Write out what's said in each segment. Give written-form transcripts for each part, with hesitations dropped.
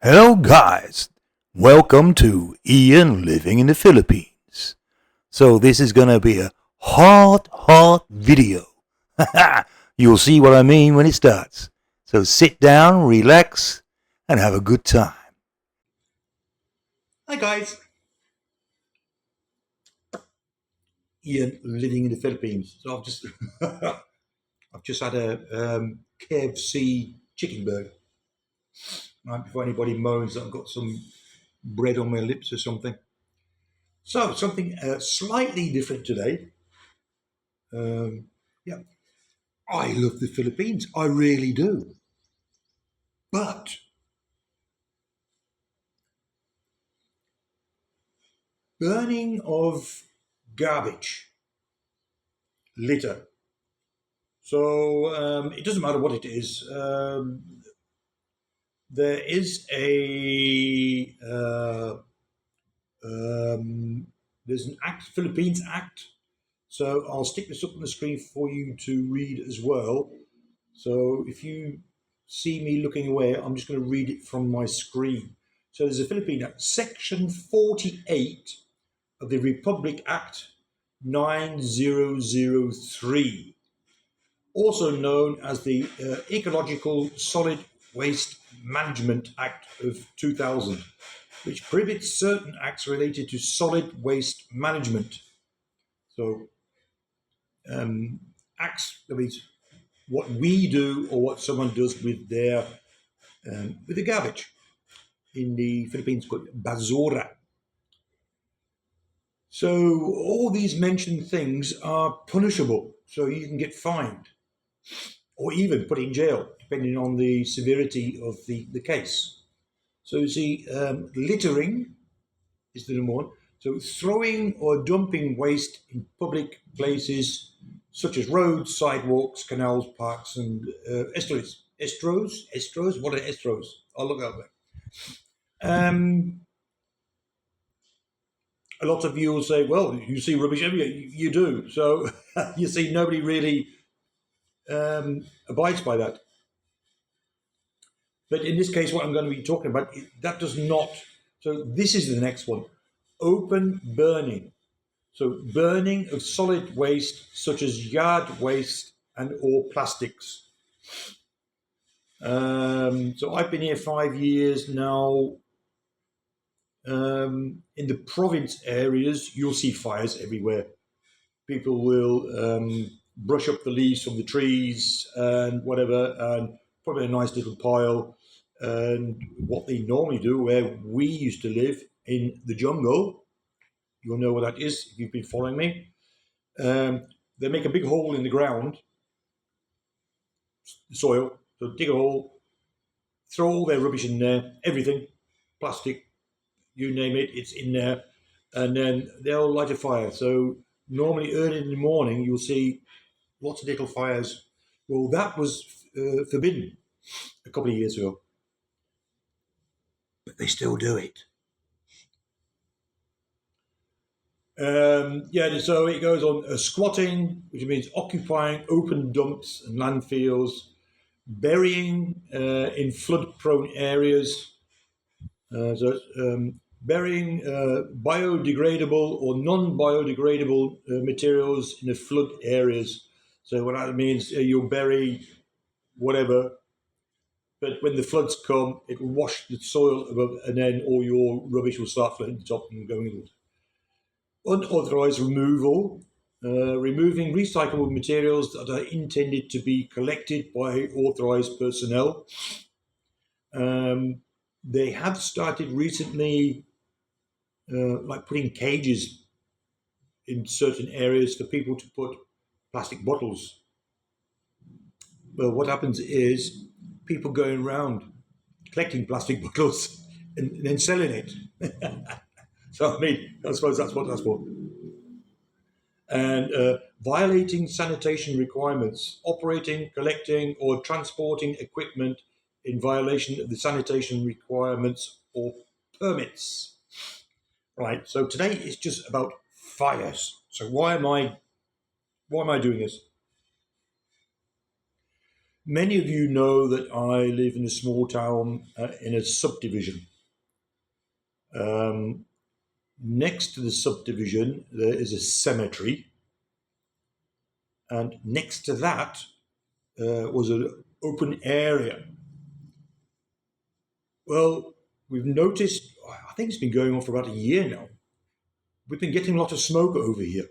Hello, guys. Welcome to Ian living in the Philippines. So, this is gonna be a hot video. You'll see what I mean when it starts. So, sit down, relax, and have a good time. Hi guys, Ian living in the Philippines. So I've just I've just had a KFC chicken burger. Right before anybody moans that I've got some bread on my lips or something. So something slightly different today. Um, yeah, I love the Philippines. I really do. But burning of garbage, litter. So it doesn't matter what it is. There is a there's an act, Philippines Act. So I'll stick this up on the screen for you to read as well. So if you see me looking away, I'm just going to read it from my screen. So there's a Philippine Act, Section 48 of the Republic Act 9003, also known as the Ecological Solid Waste Management Act of 2000, which prohibits certain acts related to solid waste management. So, acts, that means what we do or what someone does with their with the garbage. In the Philippines, called basura. So all these mentioned things are punishable. So you can get fined or even put in jail, depending on the severity of the case. So you see, littering is the number one. So throwing or dumping waste in public places such as roads, sidewalks, canals, parks, and estuaries. Estros? What are estros? I'll look out there. A lot of you will say, well, you see rubbish everywhere. You do. So you see, nobody really abides by that. But in this case, what I'm going to be talking about, that does not. So this is the next one, open burning. So burning of solid waste such as yard waste and or plastics. So I've been here 5 years now. In the province areas, you'll see fires everywhere. People will brush up the leaves from the trees and whatever, and put in a nice little pile. And what they normally do, where we used to live in the jungle, you'll know what that is if you've been following me. They make a big hole in the ground, the soil. So dig a hole, throw all their rubbish in there, everything, plastic, you name it, it's in there, and then they'll light a fire. So normally early in the morning, you'll see lots of little fires. Well, that was forbidden a couple of years ago, but they still do it. Yeah, so it goes on squatting, which means occupying open dumps and landfills, burying in flood-prone areas. Burying biodegradable or non-biodegradable materials in the flood areas. So what that means, you'll bury whatever, but when the floods come, it will wash the soil above, and then all your rubbish will start flooding the top and going in. Unauthorized removal, removing recyclable materials that are intended to be collected by authorized personnel. They have started recently, like putting cages in certain areas for people to put plastic bottles. Well, what happens is people going around collecting plastic bottles and then selling it. So, I mean, I suppose that's what that's for. And violating sanitation requirements, operating, collecting, or transporting equipment in violation of the sanitation requirements or permits. Right. So today is just about fires. So why am I doing this? Many of you know that I live in a small town in a subdivision. Um, Next to the subdivision, there is a cemetery, and next to that was an open area. Well, we've noticed, I think it's been going on for about a year now. We've been getting a lot of smoke over here,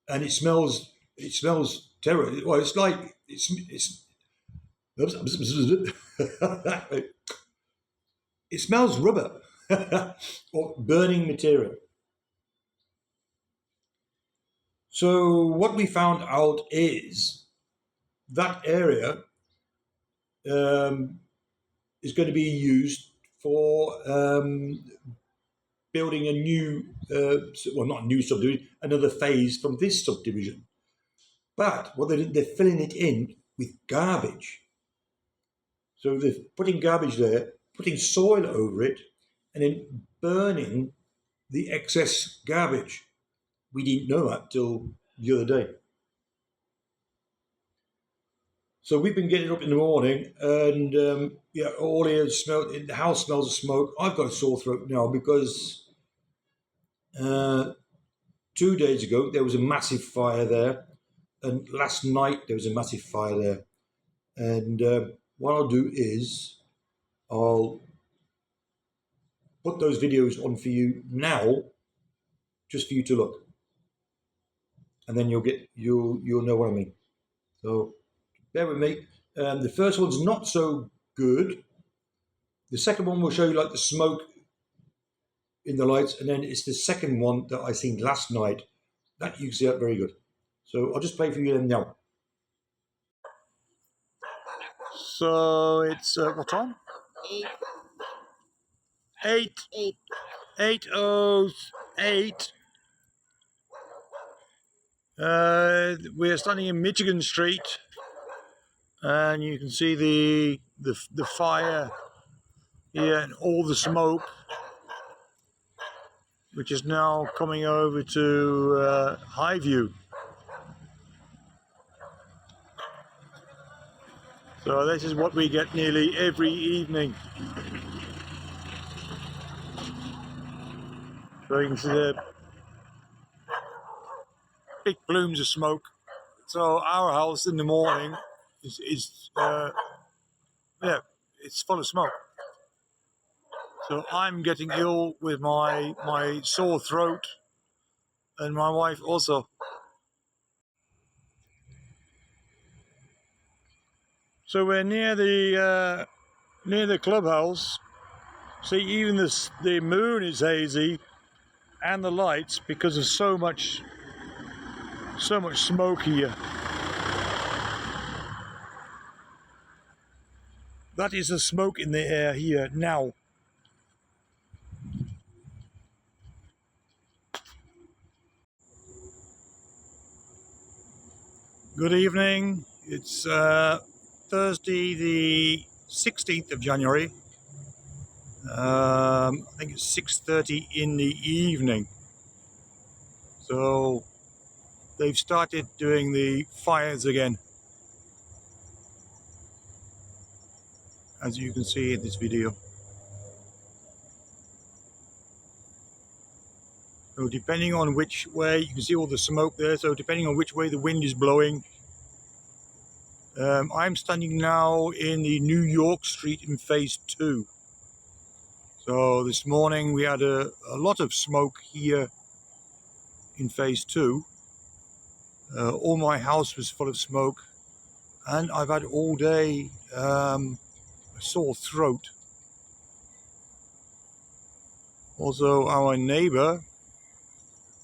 and it smells. It smells terrible. Well, it's like it's. It smells rubber or burning material. So what we found out is that area um, is going to be used for building a new, well, not a new subdivision, another phase from this subdivision. But what they're filling it in with garbage. So they're putting garbage there, putting soil over it, and then burning the excess garbage. We didn't know that till the other day. So we've been getting up in the morning, and yeah, all here smell. The house smells of smoke. I've got a sore throat now because uh, 2 days ago there was a massive fire there, and last night there was a massive fire there. And what I'll do is I'll put those videos on for you now, just for you to look, and then you'll know what I mean. So bear with me. The first one's not so good. The second one will show you like the smoke in the lights, and then it's the second one that I seen last night that you can see that very good. So I'll just play for you then now. So it's what time? 8. 8:08. We're standing in Michigan Street, and you can see the fire here and all the smoke, which is now coming over to Highview. So this is what we get nearly every evening. So you can see the big plumes of smoke. So our house in the morning is yeah, it's full of smoke. So I'm getting ill with my sore throat, and my wife also. So we're near the clubhouse. See, even the moon is hazy, and the lights, because of so much smoke here. That is the smoke in the air here now. Good evening. It's Thursday the 16th of January. I think it's 6:30 in the evening. So they've started doing the fires again, as you can see in this video. So depending on which way, you can see all the smoke there, so depending on which way the wind is blowing. I'm standing now in the New York Street in phase 2. So this morning we had a lot of smoke here in phase 2. All my house was full of smoke, and I've had all day a sore throat. Also, our neighbor,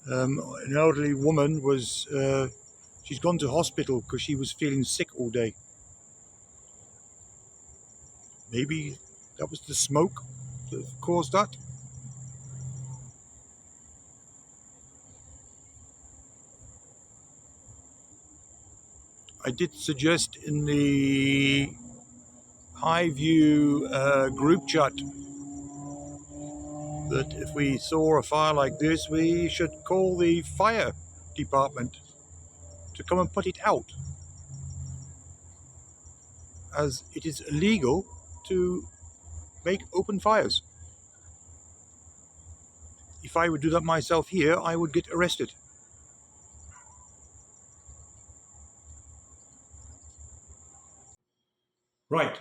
an elderly woman, she's gone to hospital because she was feeling sick all day. Maybe that was the smoke that caused that. I did suggest in the Highview group chat that if we saw a fire like this, we should call the fire department to come and put it out. as it is illegal to make open fires. If I would do that myself here, I would get arrested. Right.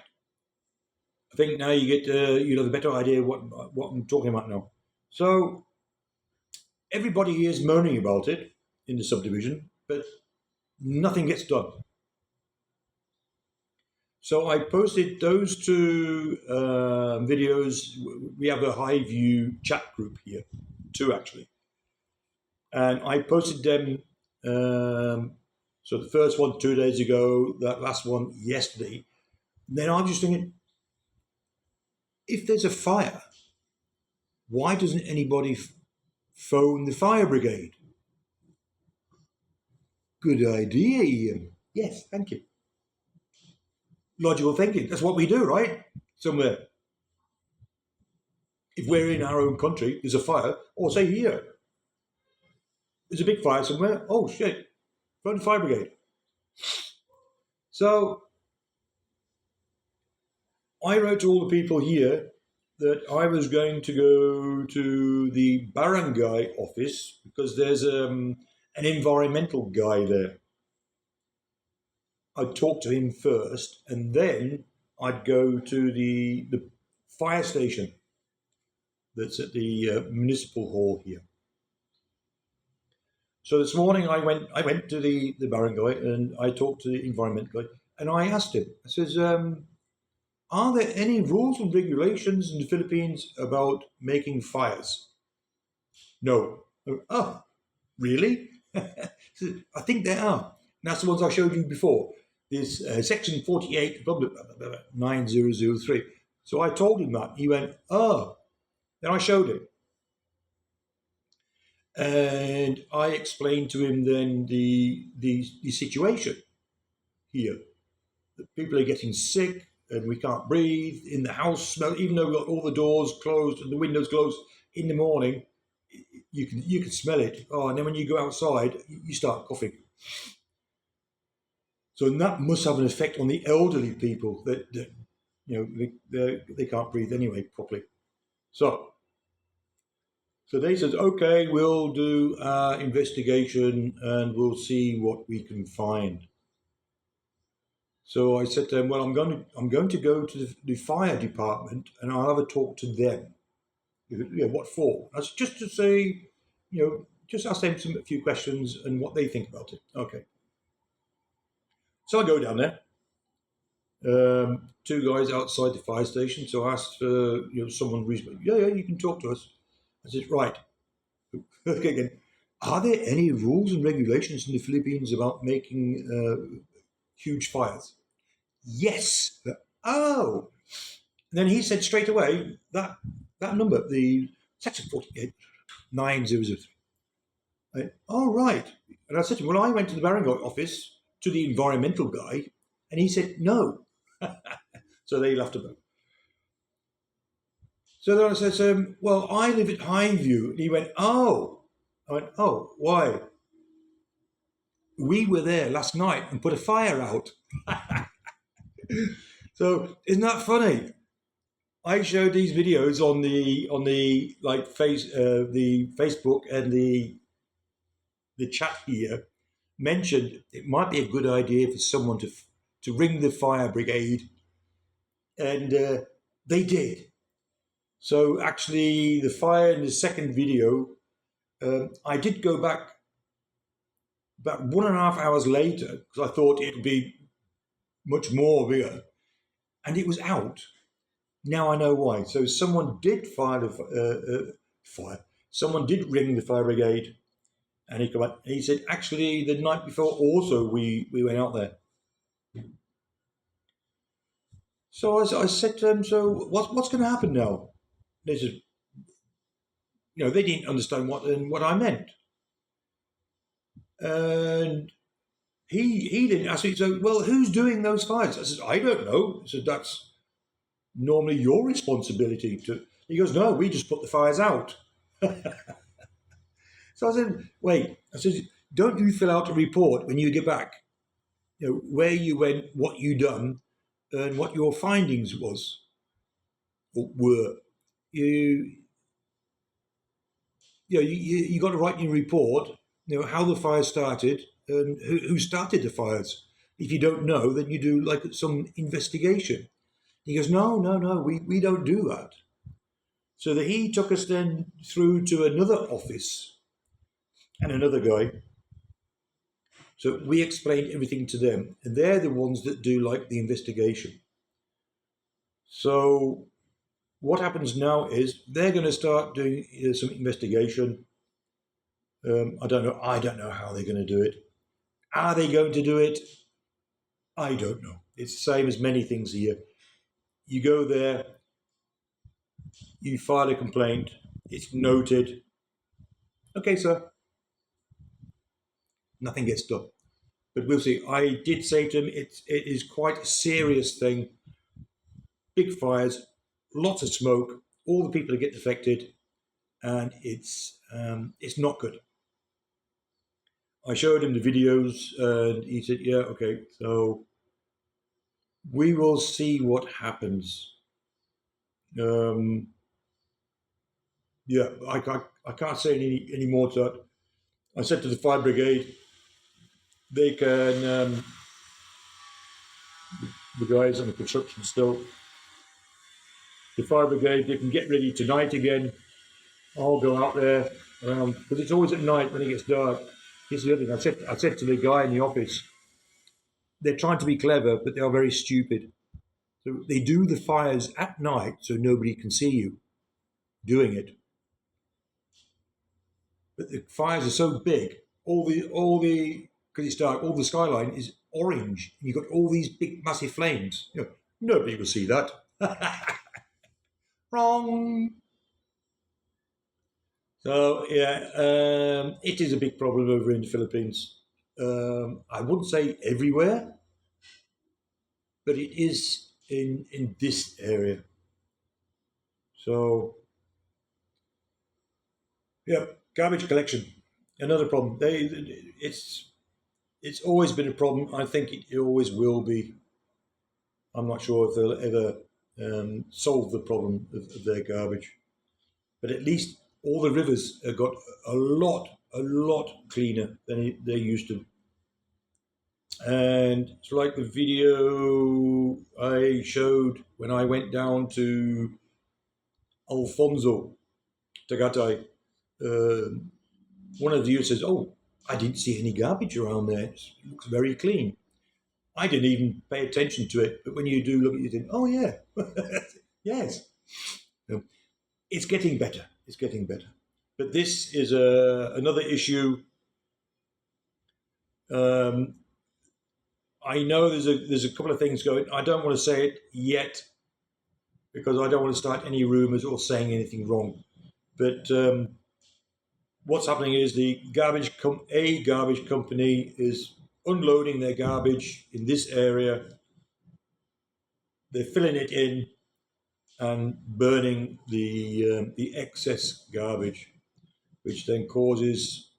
I think now you get the better idea what I'm talking about now. So everybody is moaning about it in the subdivision, but nothing gets done. So I posted those two videos. We have a high view chat group here, two actually, and I posted them. So the first one 2 days ago, that last one yesterday. Then I'm just thinking, if there's a fire, why doesn't anybody phone the fire brigade? Good idea, Ian. Yes, thank you. Logical thinking. That's what we do, right? Somewhere. If we're in our own country, there's a fire, or say here, there's a big fire somewhere. Oh shit, phone the fire brigade. So I wrote to all the people here that I was going to go to the barangay office because there's an environmental guy there. I'd talk to him first, and then I'd go to the fire station that's at the municipal hall here. So this morning I went to the barangay and I talked to the environment guy and I asked him. I says, "Are there any rules and regulations in the Philippines about making fires?" No. Oh, really? I think there are. And that's the ones I showed you before. This Section 48, 9003. So I told him that. He went, oh. Then I showed him. And I explained to him then the situation here. That people are getting sick and we can't breathe in the house. Even though we've got all the doors closed and the windows closed in the morning, you can smell it. Oh, and then when you go outside, you start coughing. So that must have an effect on the elderly people that they can't breathe anyway properly. So they said, okay, we'll do our investigation and we'll see what we can find. So I said to them, well, I'm going to go to the fire department and I'll have a talk to them. Yeah, what for? That's just to say, just ask them a few questions and what they think about it. Okay. So I go down there. Two guys outside the fire station. So I asked for someone reasonable. Yeah, you can talk to us. I said, right. Okay, again. Are there any rules and regulations in the Philippines about making huge fires? Yes. Oh. And then he said straight away that number, the Section 48, 9003. Oh, right. And I said to him, well, I went to the barangay office to the environmental guy, and he said no. So they laughed about it. So then I said, well, I live at Highview. And he went, oh. I went, oh, why? We were there last night and put a fire out. So isn't that funny? I showed these videos on the Facebook and the chat here. Mentioned it might be a good idea for someone to ring the fire brigade, and they did. So actually, the fire in the second video, I did go back about 1.5 hours later because I thought it would be much more bigger, and it was out. Now I know why. So someone did fire. Someone did ring the fire brigade, and he came out. And he said, actually, the night before, also we went out there. So I said to him, so what's going to happen now? They said, they didn't understand what I meant, and he didn't ask me. So, well, who's doing those fires? I said, I don't know. I said, that's normally your responsibility to. He goes, no, we just put the fires out. So I said, wait. I said, don't you fill out a report when you get back? Where you went, what you done, and what your findings or were. You you got to write in your report, how the fire started and who started the fires. If you don't know, then you do like some investigation. He goes, no, no, no, we don't do that. So he took us then through to another office and another guy. So we explained everything to them, and they're the ones that do like the investigation. So what happens now is they're going to start doing some investigation. I don't know. I don't know how they're going to do it. Are they going to do it? I don't know. It's the same as many things here. You go there, you file a complaint, it's noted. Okay, sir. Nothing gets done. But we'll see. I did say to him, it is quite a serious thing. Big fires, lots of smoke, all the people that get affected, and it's not good. I showed him the videos, and he said, "Yeah, okay." So we will see what happens. Um, yeah, I can't say any more to that. I said to the fire brigade, they can the guys on the construction still. The fire brigade, they can get ready tonight again. I'll go out there because it's always at night when it gets dark. Here's the other thing. I said to the guy in the office, they're trying to be clever, but they are very stupid. So they do the fires at night so nobody can see you doing it. But the fires are so big, all the because it's dark, all the skyline is orange, and you've got all these big massive flames. Nobody will see that. Wrong. So yeah, it is a big problem over in the Philippines. I wouldn't say everywhere, but it is in this area. So yeah, garbage collection, another problem. It's always been a problem. I think it always will be. I'm not sure if they'll ever solve the problem of their garbage, but at least all the rivers have got a lot cleaner than they used to. And it's like the video I showed when I went down to Alfonso, Tagatai. One of the viewers says, "Oh, I didn't see any garbage around there. It looks very clean." I didn't even pay attention to it, but when you do look at it, you think, "Oh yeah, yes." It's getting better. It's getting better. But this is another issue. Um, I know there's a couple of things going. I don't want to say it yet because I don't want to start any rumors or saying anything wrong. But what's happening is a garbage company is unloading their garbage in this area. They're filling it in and burning the excess garbage, which then causes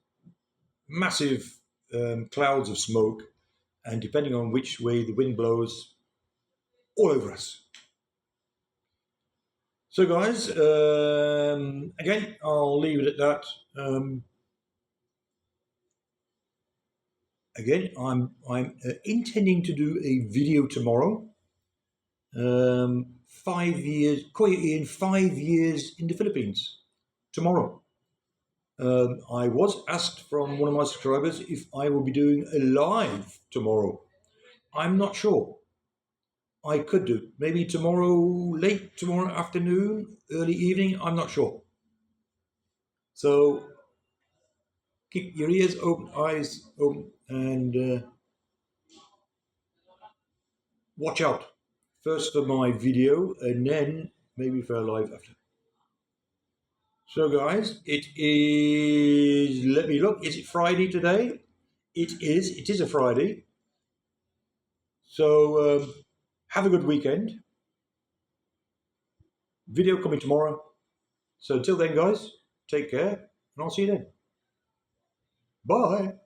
massive clouds of smoke, and depending on which way the wind blows, all over us. So, guys, again, I'll leave it at that. Again, I'm intending to do a video tomorrow. 5 years, Kuya Ian, 5 years in the Philippines tomorrow. I was asked from one of my subscribers if I will be doing a live tomorrow. I'm not sure. I could do maybe tomorrow, late tomorrow afternoon, early evening. I'm not sure. So keep your ears open, eyes open, and watch out. First for my video, and then maybe for a live after. So, guys, it is. Let me look. Is it Friday today? It is. It is a Friday. So, have a good weekend. Video coming tomorrow. So, until then, guys, take care, and I'll see you then. Bye.